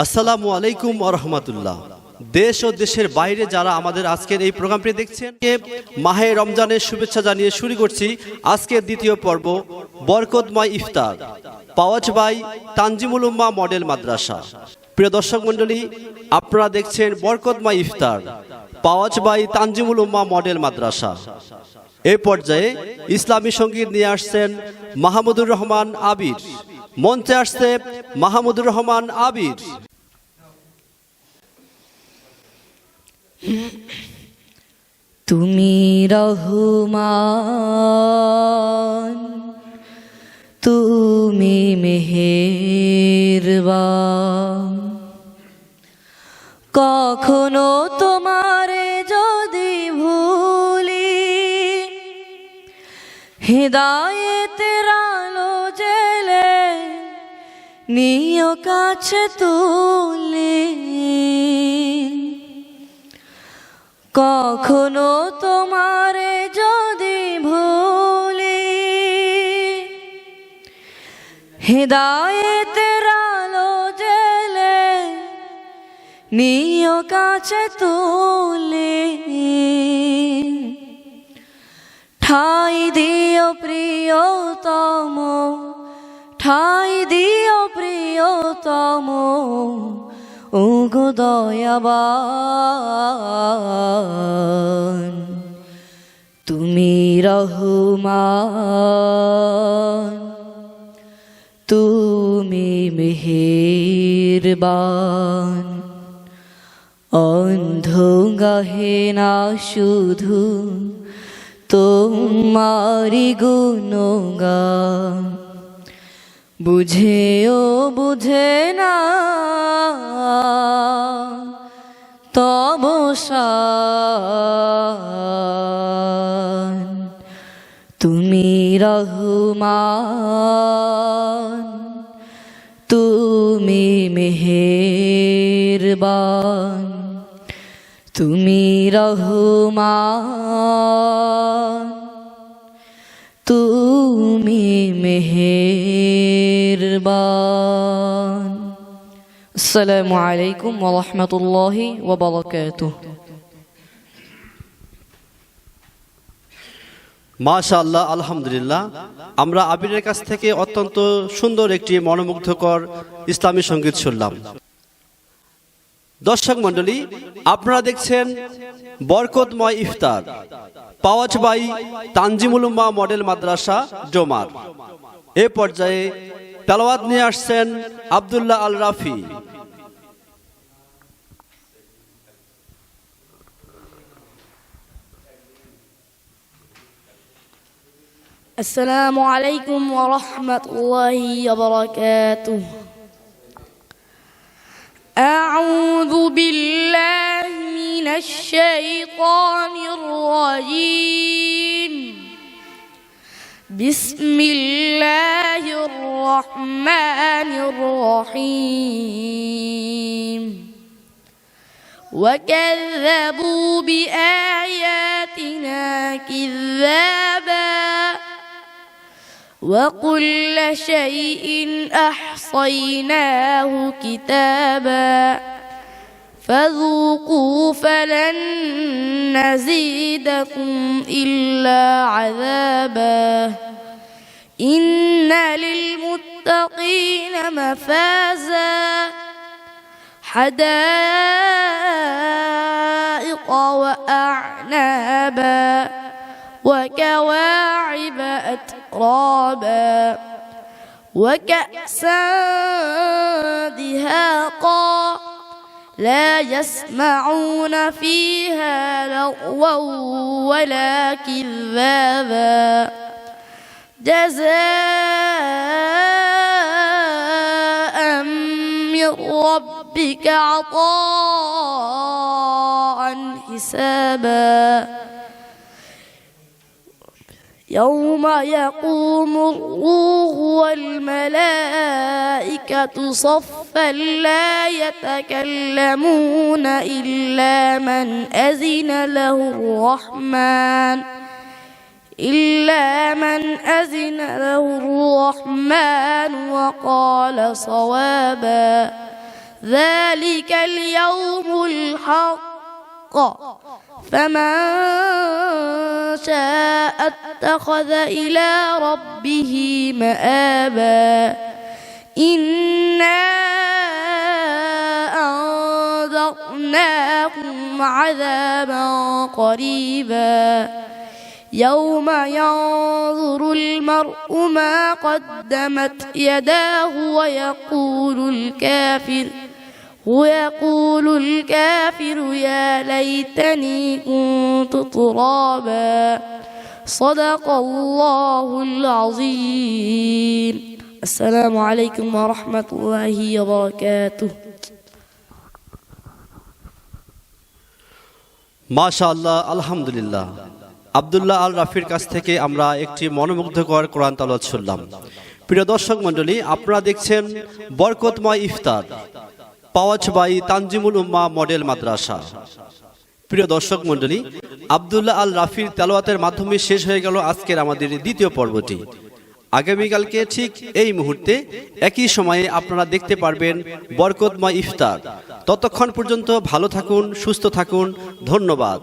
আসসালামু আলাইকুম ওয়া রাহমাতুল্লাহ। দেশ ও দেশের বাইরে যারা আমাদের আজকের এই প্রোগ্রামটি দেখছেন, মাহে রমজানের শুভেচ্ছা জানিয়ে শুরু করছি আজকের দ্বিতীয় পর্ব বরকতময় ইফতার, পাওয়াজ বাই তানজিমুল উম্মাহ মডেল মাদ্রাসা। প্রিয় দর্শক মণ্ডলী, আপনারা দেখছেন বরকতময় ইফতার, পাওয়াজ বাই তানজিমুল উম্মাহ মডেল মাদ্রাসা। এই পর্যায়ে ইসলামী সঙ্গীত নিয়ে আসছেন মাহমুদুর রহমান আবির। মঞ্চে আসছে মাহমুদুর রহমান আবির। তুমি রহমান, তুমি মেহেরবান, কখনো তোমারে যদি ভুলি, হিদায়েতের আলো জেলে নিও কাছে তুলি। কখনো তোমারে যদি ভুলি, হিদায়েতের আলো জেলে নিও কাছে তুলি। ঠাই দিও প্রিয়তম, ঠাই দিও প্রিয়তম, ওগো দয়াবান। তুমি রহমান, তুমি মেহেরবান, অন্ধ গাহে না শুধু তোমারি গুণগান, বুঝেও বুঝে না তব শান। তুমি রহমান, তুমি মেহেরবান, তুমি রহমান, তুমি মেহেরবান। আসসালামু আলাইকুম ওয়া রাহমাতুল্লাহি ওয়া বারাকাতুহু। মাশাআল্লাহ, আলহামদুলিল্লাহ। আমরা আবিরের কাছ থেকে অত্যন্ত সুন্দর একটি মনোমুগ্ধকর ইসলামী সঙ্গীত শুনলাম। দর্শক মণ্ডলী, আপনারা দেখছেন বরকতময় ইফতার, পাওয়াজ বাই তানজিমুল উম্মাহ মডেল মাদ্রাসা ডোমার। এ পর্যায়ে তেলাওয়াত নিয়ে আসছেন আব্দুল্লাহ আল রাফি। السلام عليكم ورحمة الله وبركاته. أعوذ بالله من الشيطان الرجيم. بسم الله الرحمن الرحيم. وكذبوا بآياتنا كذابا وكل شيء أحصيناه كتابا فذوقوا فلن نزيدكم إلا عذابا إن للمتقين مفازا حدائق وأعنابا وكواعب أترابا وكأسا دهاقا لا يسمعون فيها لغوا ولا كذابا جزاء من ربك عطاء حسابا يوم يقوم الروح والملائكة صفا لا يتكلمون إلا من أذن له الرحمن إلا من أذن له الرحمن وقال صوابا ذلك اليوم الحق فمن شاء اتخذ إلى ربه مآبا إنا أنذرناكم عذابا قريبا يوم ينظر المرء ما قدمت يداه ويقول الكافر يا ليتني كنت ترابا صدق الله العظيم السلام عليكم ورحمة الله وبركاته মাশাআল্লাহ, আলহামদুলিল্লাহ। আব্দুল্লাহ আল রাফির কাছ থেকে আমরা একটি মনোমুগ্ধকর কোরআন তেলাওয়াত শুনলাম। প্রিয় দর্শক মণ্ডলী, আপনারা দেখছেন বরকতময় ইফতার, পাওয়াজ বাই তানজিমুল উম্মাহ মডেল মাদ্রাসা। প্রিয় দর্শক মণ্ডলী, আব্দুল্লাহ আল রাফির তেলাওয়াতের মাধ্যমে শেষ হয়ে গেল আজকের আমাদের দ্বিতীয় পর্বটি। আগামীকালকে ঠিক এই মুহূর্তে একই সময়ে আপনারা দেখতে পারবেন বরকতময় ইফতার। ততক্ষণ পর্যন্ত ভালো থাকুন, সুস্থ থাকুন। ধন্যবাদ।